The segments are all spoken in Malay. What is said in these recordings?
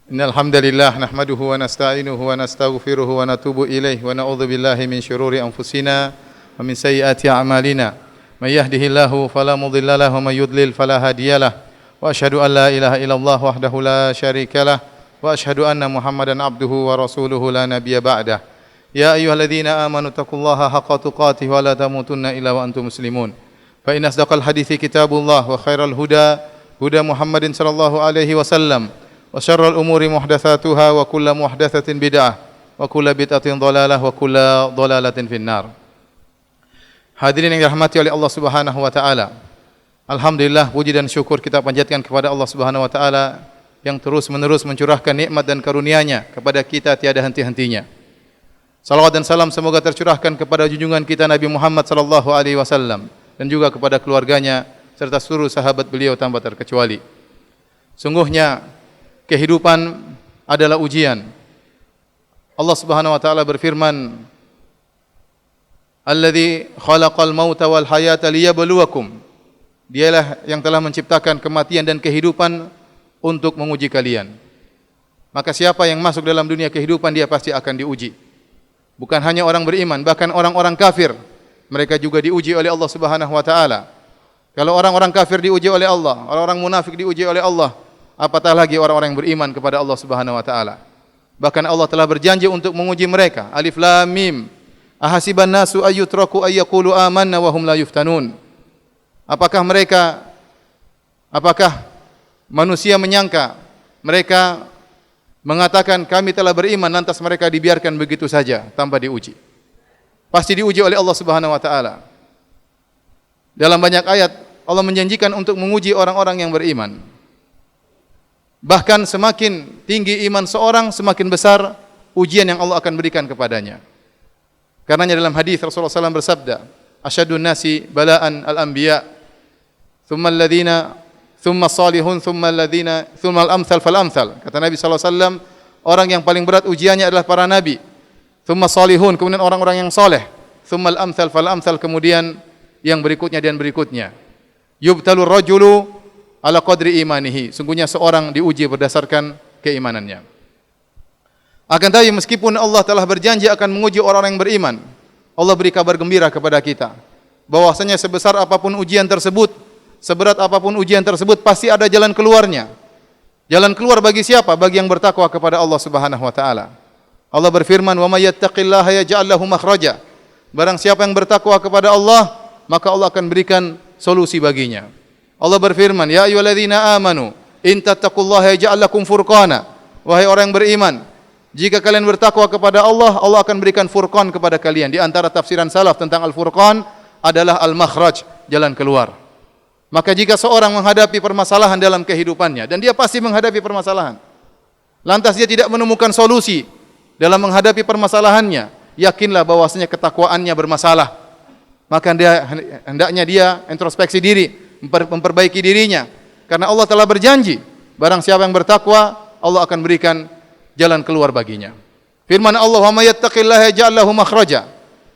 Innal hamdalillah nahmaduhu wa nasta'inuhu wa nastaghfiruhu wa natubu ilaihi wa na'udzu billahi min syururi anfusina wa min sayyiati a'malina. May yahdihillahu fala mudilla lahu wa may yudlil fala hadiyalah. Wa asyhadu an la ilaha illallah wahdahu la syarikalah wa asyhadu anna Muhammadan abduhu wa rasuluhu la nabiyya ba'dah. Ya ayyuhalladzina amanu taqullaha haqqa tuqatih wa la tamutunna illa wa antum muslimun. Fa inna asdaqal hadithi kitabullah wa khairal huda huda Muhammadin sallallahu alaihi wasallam. Wa syarrul umuri muhdatsatuha wa kullu muhdatsatin bid'ah wa kullu bid'atin dhalalah wa kullu dhalalatin finnar. Hadirin yang dirahmati oleh Allah Subhanahu wa taala. Alhamdulillah, puji dan syukur kita panjatkan kepada Allah Subhanahu wa taala yang terus-menerus mencurahkan nikmat dan karunia-Nya kepada kita tiada henti-hentinya. Salawat dan salam semoga tercurahkan kepada junjungan kita Nabi Muhammad sallallahu alaihi wasallam dan juga kepada keluarganya serta seluruh sahabat beliau tanpa terkecuali. Sungguhnya kehidupan adalah ujian. Allah Subhanahu wa taala berfirman, "Alladzi khalaqal mauta wal hayata liyabluwakum." Dialah yang telah menciptakan kematian dan kehidupan untuk menguji kalian. Maka siapa yang masuk dalam dunia kehidupan dia pasti akan diuji. Bukan hanya orang beriman, bahkan orang-orang kafir mereka juga diuji oleh Allah Subhanahu wa taala. Kalau orang-orang kafir diuji oleh Allah, orang-orang munafik diuji oleh Allah, apatah lagi orang-orang yang beriman kepada Allah Subhanahu wa taala. Bahkan Allah telah berjanji untuk menguji mereka. Alif Lam Mim. Ahasiban nasu ayyutraku ayyaqulu amanna wa hum la yuftanun. Apakah manusia menyangka mereka mengatakan kami telah beriman lantas mereka dibiarkan begitu saja tanpa diuji? Pasti diuji oleh Allah Subhanahu wa taala. Dalam banyak ayat Allah menjanjikan untuk menguji orang-orang yang beriman. Bahkan semakin tinggi iman seorang, semakin besar ujian yang Allah akan berikan kepadanya. Karenanya dalam hadis Rasulullah SAW bersabda, "Asyadun nasi bala'an al-anbiya, thumma alladhina, thumma salihun, thumma alladhina, thumma al-amthal fal-amthal." Kata Nabi SAW, orang yang paling berat ujiannya adalah para nabi. Thumma salihun, kemudian orang-orang yang soleh. Thumma al-amthal fal-amthal, kemudian yang berikutnya dan berikutnya. Yubtalur rajulu ala qadri imanihi. Sungguhnya seorang diuji berdasarkan keimanannya. Akan tetapi meskipun Allah telah berjanji akan menguji orang-orang yang beriman, Allah beri kabar gembira kepada kita bahwasanya sebesar apapun ujian tersebut, seberat apapun ujian tersebut, pasti ada jalan keluarnya. Jalan keluar bagi siapa? Bagi yang bertakwa kepada Allah Subhanahu wa taala. Allah berfirman, "Wa may yattaqillaha yaj'al lahu makhraja." Barang siapa yang bertakwa kepada Allah, maka Allah akan berikan solusi baginya. Allah berfirman, "Ya ayyuhalladzina amanu, in tattaqullaha yaj'al lakum furqana." Wahai orang yang beriman, jika kalian bertakwa kepada Allah, Allah akan berikan furqan kepada kalian. Di antara tafsiran salaf tentang al-furqan adalah al-makhraj, jalan keluar. Maka jika seorang menghadapi permasalahan dalam kehidupannya, dan dia pasti menghadapi permasalahan, lantas dia tidak menemukan solusi dalam menghadapi permasalahannya, yakinlah bahwasanya ketakwaannya bermasalah. Maka hendaknya dia introspeksi diri, memperbaiki dirinya. Karena Allah telah berjanji, barang siapa yang bertakwa, Allah akan berikan jalan keluar baginya. Firman Allah, "Wa may yattaqillaha yaj'al lahu makhraja."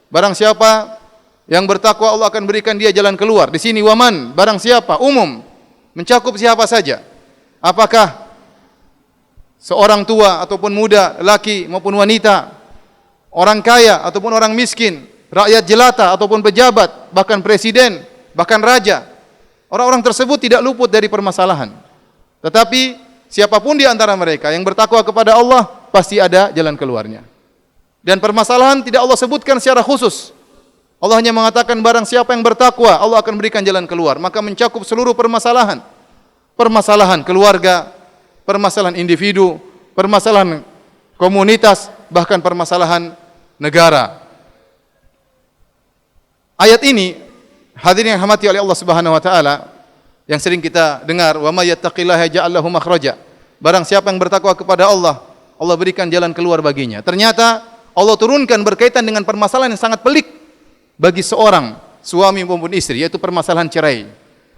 Barang siapa yang bertakwa, Allah akan berikan dia jalan keluar. Di sini waman, barang siapa, umum, mencakup siapa saja. Apakah seorang tua ataupun muda, laki maupun wanita, orang kaya ataupun orang miskin, rakyat jelata ataupun pejabat, bahkan presiden, bahkan raja. Orang-orang tersebut tidak luput dari permasalahan. Tetapi siapapun di antara mereka yang bertakwa kepada Allah, pasti ada jalan keluarnya. Dan permasalahan tidak Allah sebutkan secara khusus. Allah hanya mengatakan barang siapa yang bertakwa, Allah akan berikan jalan keluar. Maka mencakup seluruh permasalahan. Permasalahan keluarga, permasalahan individu, permasalahan komunitas, bahkan permasalahan negara. Ayat ini, hadirin yang dirahmati oleh Allah Subhanahu wa taala, yang sering kita dengar, "Wa may yattaqillaha yaj'al lahu makhraja." Barang siapa yang bertakwa kepada Allah, Allah berikan jalan keluar baginya. Ternyata Allah turunkan berkaitan dengan permasalahan yang sangat pelik bagi seorang suami maupun istri, yaitu permasalahan cerai.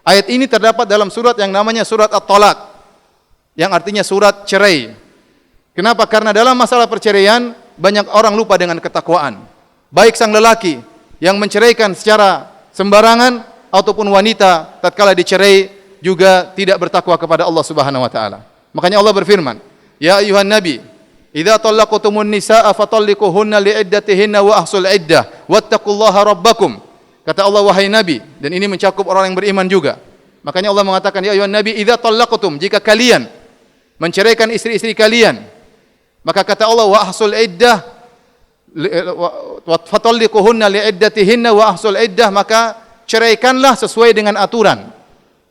Ayat ini terdapat dalam surat yang namanya surat At-Talaq, yang artinya surat cerai. Kenapa? Karena dalam masalah perceraian banyak orang lupa dengan ketakwaan. Baik sang lelaki yang menceraikan secara sembarangan ataupun wanita tatkala dicerai juga tidak bertakwa kepada Allah Subhanahu wa taala. Makanya Allah berfirman, Ya ayuhan nabi, idza talaqtumun nisaa fatalliquhunna li'iddatihinna wa ahsul iddah wattaqullaha rabbakum. Kata Allah, wahai nabi, dan ini mencakup orang yang beriman juga. Makanya Allah mengatakan, ya ayuhan nabi, idza talaqtum, jika kalian menceraikan istri-istri kalian, maka kata Allah, wa ahsul iddah wa fatalliquhunna li'iddatihinna wa ahsul iddah, maka ceraikanlah sesuai dengan aturan.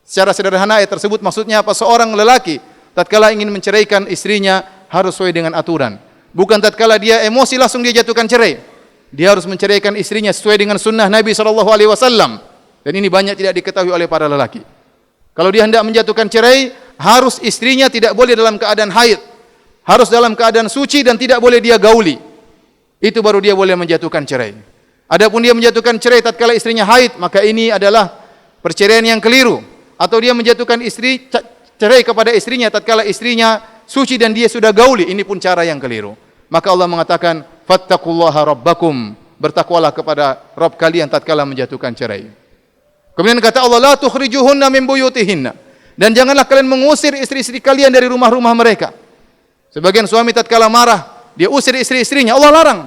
Secara sederhana ayat tersebut maksudnya apa? Seorang lelaki tatkala ingin menceraikan istrinya harus sesuai dengan aturan. Bukan tatkala dia emosi langsung dia jatuhkan cerai. Dia harus menceraikan istrinya sesuai dengan sunnah Nabi SAW. Dan ini banyak tidak diketahui oleh para lelaki. Kalau dia hendak menjatuhkan cerai, harus istrinya tidak boleh dalam keadaan haid, harus dalam keadaan suci dan tidak boleh dia gauli. Itu baru dia boleh menjatuhkan cerai. Adapun dia menjatuhkan cerai tatkala istrinya haid, maka ini adalah perceraian yang keliru. Atau dia menjatuhkan cerai kepada istrinya tatkala istrinya suci dan dia sudah gauli, ini pun cara yang keliru. Maka Allah mengatakan, fattaqullaha rabbakum, bertakwalah kepada Rabb kalian tatkala menjatuhkan cerai. Kemudian kata Allah, la tukhrijuhunna min buyutihinna, dan janganlah kalian mengusir istri-istri kalian dari rumah-rumah mereka. Sebagian suami tatkala marah, dia usir istri-istrinya, Allah larang.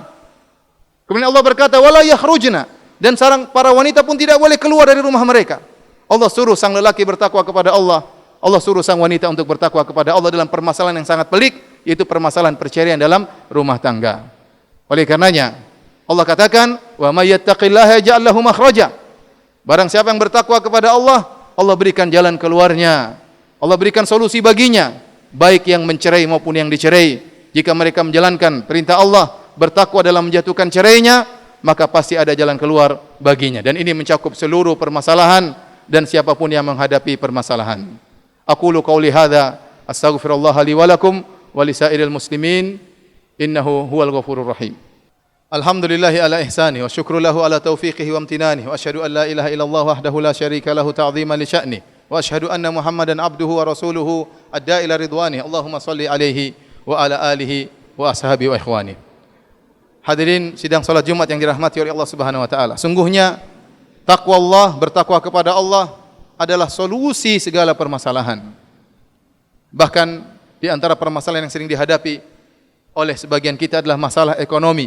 Kemudian Allah berkata, wala yakhrujna, dan sarang para wanita pun tidak boleh keluar dari rumah mereka. Allah suruh sang lelaki bertakwa kepada Allah, Allah suruh sang wanita untuk bertakwa kepada Allah dalam permasalahan yang sangat pelik, yaitu permasalahan perceraian dalam rumah tangga. Oleh karenanya Allah katakan, wa may yattaqillaha yaj'al lahu makhraja. Barang siapa yang bertakwa kepada Allah, Allah berikan jalan keluarnya. Allah berikan solusi baginya, baik yang mencerai maupun yang dicerai. Jika mereka menjalankan perintah Allah, bertakwa dalam menjatuhkan cerainya, maka pasti ada jalan keluar baginya. Dan ini mencakup seluruh permasalahan dan siapapun yang menghadapi permasalahan. Aqulu qauli hadza astaghfirullah li wa lakum wa lisairil muslimin innahu huwal ghafurur rahim. Alhamdulillahi ala ihsani wa syukru lahu ala taufiqihi wa amtinani wa asyhadu an la ilaha illallah wahdahu la syarika lahu ta'ziman li sya'ni wa asyhadu anna Muhammadan abduhu wa rasuluhu adda ila ridwani. Allahumma salli alaihi wa ala alihi wa ashabihi wa ikhwani. Hadirin sidang salat Jumat yang dirahmati oleh Allah Subhanahu wa taala. Sungguhnya takwa Allah, bertakwa kepada Allah adalah solusi segala permasalahan. Bahkan di antara permasalahan yang sering dihadapi oleh sebagian kita adalah masalah ekonomi,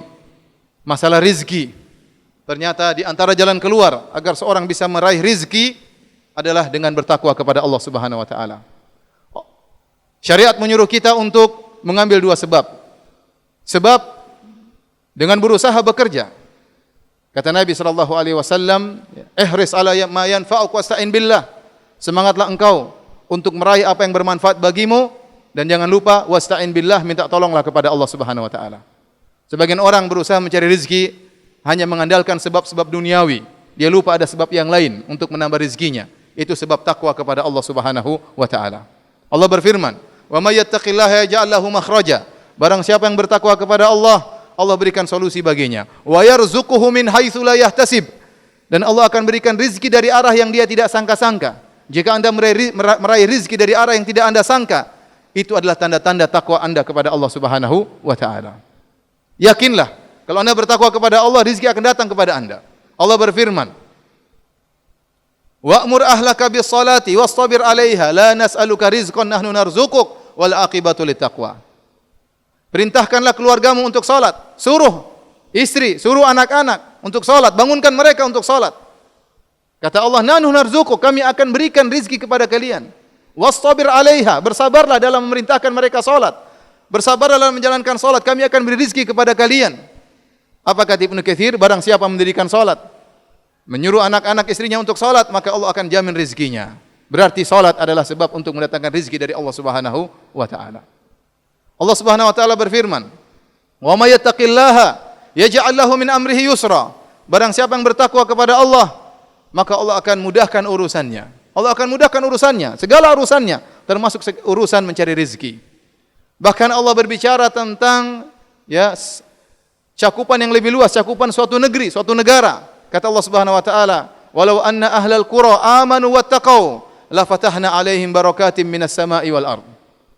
masalah rizki. Ternyata di antara jalan keluar agar seorang bisa meraih rizki adalah dengan bertakwa kepada Allah Subhanahu wa taala. Syariat menyuruh kita untuk mengambil dua sebab. Sebab dengan berusaha bekerja. Kata Nabi SAW, ihris ala ma yanfa'uk wasta'in billah. Semangatlah engkau untuk meraih apa yang bermanfaat bagimu, dan jangan lupa wasta'in billah, minta tolonglah kepada Allah Subhanahu wa taala. Sebagian orang berusaha mencari rezeki hanya mengandalkan sebab-sebab duniawi. Dia lupa ada sebab yang lain untuk menambah rezekinya. Itu sebab takwa kepada Allah Subhanahu wa taala. Allah berfirman, "Wa may yattaqillaha yaj'al lahu makhraja." Barang siapa yang bertakwa kepada Allah, Allah berikan solusi baginya. Wa yarzuquhu min haitsu la yahtasib. Dan Allah akan berikan rizki dari arah yang dia tidak sangka-sangka. Jika Anda meraih rizki dari arah yang tidak Anda sangka, itu adalah tanda-tanda takwa Anda kepada Allah Subhanahu wa taala. Yakinlah, kalau Anda bertakwa kepada Allah, rizki akan datang kepada Anda. Allah berfirman, "Wa'mur ahlaka bis-salati wastabir 'alaiha, la nas'aluka rizqan nahnu narzuquk wal 'aqibatu lit-taqwa." Perintahkanlah keluargamu untuk salat. Suruh istri, suruh anak-anak untuk salat. Bangunkan mereka untuk salat. Kata Allah, nahnu narzuquk, kami akan berikan rizki kepada kalian. Wastabir 'alaiha, bersabarlah dalam memerintahkan mereka salat. Bersabarlah dalam menjalankan salat, kami akan beri rizki kepada kalian. Apa kata Ibnu Katsir? Barang siapa mendirikan salat, menyuruh anak-anak istrinya untuk salat, maka Allah akan jamin rizkinya. Berarti salat adalah sebab untuk mendatangkan rizki dari Allah Subhanahu wa taala. Allah Subhanahu wa taala berfirman, "Wa may yattaqillaha yaj'al lahu min amrihi yusra." Barang siapa yang bertakwa kepada Allah, maka Allah akan mudahkan urusannya. Allah akan mudahkan urusannya, segala urusannya, termasuk urusan mencari rezeki. Bahkan Allah berbicara tentang cakupan yang lebih luas, cakupan suatu negeri, suatu negara. Kata Allah Subhanahu wa taala, "Walau anna ahlal qura amanu wattaqau, la fatahna 'alaihim barakatim minas sama'i wal ard."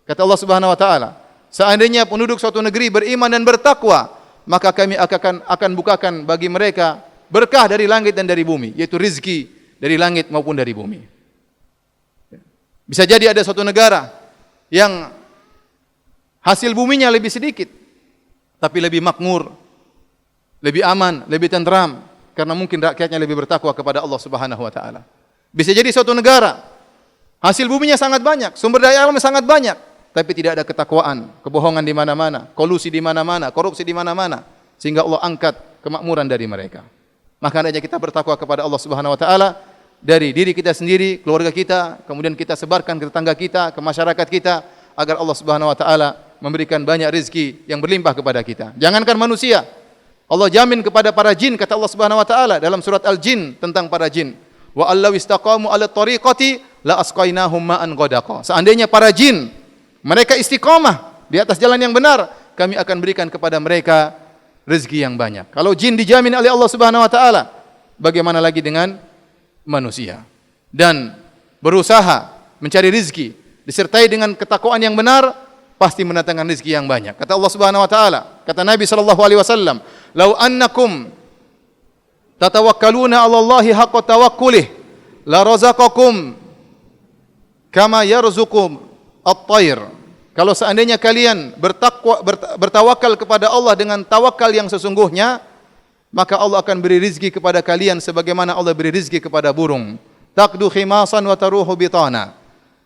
Kata Allah Subhanahu wa taala, seandainya penduduk suatu negeri beriman dan bertakwa, maka kami akan bukakan bagi mereka berkah dari langit dan dari bumi, yaitu rizki dari langit maupun dari bumi. Bisa jadi ada suatu negara yang Hasil buminya lebih sedikit, tapi lebih makmur, lebih aman, lebih tentram, karena mungkin rakyatnya lebih bertakwa kepada Allah Subhanahu wa taala. Bisa jadi suatu negara hasil buminya sangat banyak, sumber daya alamnya sangat banyak, tapi tidak ada ketakwaan, kebohongan di mana-mana, kolusi di mana-mana, korupsi di mana-mana, sehingga Allah angkat kemakmuran dari mereka. Maka hendaknya kita bertakwa kepada Allah Subhanahu wa taala dari diri kita sendiri, keluarga kita, kemudian kita sebarkan ke tetangga kita, ke masyarakat kita, agar Allah Subhanahu wa taala memberikan banyak rezeki yang berlimpah kepada kita. Jangankan manusia, Allah jamin kepada para jin, kata Allah Subhanahu wa taala dalam surat Al-Jin tentang para jin. Wa allaw istaqamu ala tariqati la asqainahum ma'an ghadaqa. Seandainya para jin mereka istiqamah di atas jalan yang benar, kami akan berikan kepada mereka rezeki yang banyak. Kalau jin dijamin oleh Allah Subhanahu wa taala, bagaimana lagi dengan manusia? Dan berusaha mencari rezeki disertai dengan ketakwaan yang benar, pasti mendatangkan rezeki yang banyak. Kata Allah Subhanahu wa taala, kata Nabi sallallahu alaihi wasallam, "Lau annakum tatawakkaluna 'ala Allahi haqqa tawakkulih la razaqakum kama yarzuqu at-tayr." Kalau seandainya kalian bertawakal kepada Allah dengan tawakal yang sesungguhnya, maka Allah akan beri rizki kepada kalian sebagaimana Allah beri rizki kepada burung. Taqdu khimasan wa taruhu bitana.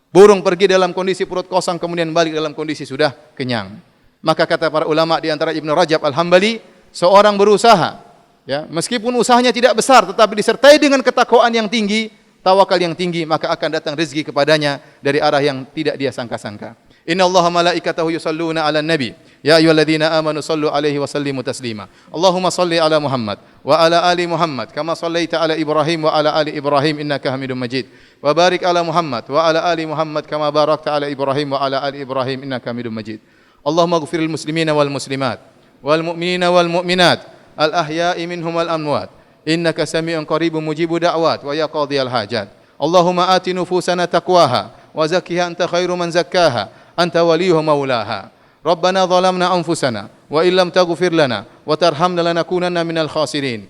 Burung pergi dalam kondisi perut kosong, kemudian balik dalam kondisi sudah kenyang. Maka kata para ulama di antara Ibnu Rajab Al-Hambali, seorang berusaha, ya, meskipun usahanya tidak besar, tetapi disertai dengan ketakwaan yang tinggi, tawakal yang tinggi, maka akan datang rezeki kepadanya dari arah yang tidak dia sangka-sangka. Inna Allaha malaikatahu yusalluna ala nabi ya ayyuhalladzina amanu sallu alaihi wa sallimu taslima. Allahumma salli ala Muhammad wa ala ali Muhammad kama sallaita ala Ibrahim wa ala ali Ibrahim innaka Hamidum Majid. Wa barik ala Muhammad wa ala ali Muhammad kama barakta ala Ibrahim wa ala ali Ibrahim innaka Hamidum Majid. Allahumma ighfiril muslimina wal muslimat wal mu'minina wal mu'minat al ahya'i minhum wal amwat innaka sami'un qaribun mujibud da'wat wa ya qadhiyal hajat. Allahumma ati nufusana taqwaha wa zakkiha anta khairu man zakkaha anta waliyuha maulaha. Rabbana zalamna anfusana wa illam taghfir lana wa tarhamna lanakunanna minal khasirin.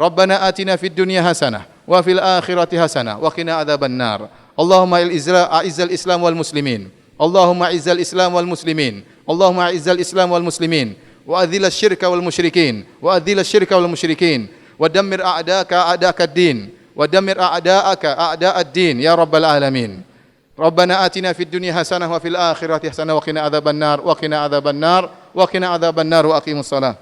Rabbana atina fid dunya hasanah wa fil akhirati hasanah wa qina adzaban nar. Allahumma a'izzal Islam wal muslimin. Allahumma a'izzal Islam wal muslimin. Allahumma a'izzal Islam wal muslimin wa adhil asy-syirka wal musyrikin wa adhil asy-syirka wal musyrikin wa dammir a'daka a'daka ad-din wa dammir a'da'aka a'da' ad-din ya rabbal alamin. Rabbana atina fid dunya hasanah wa fil akhirati hasanah wa qina adzaban nar wa qina adzaban nar wa qina adzaban nar wa aqimus salah.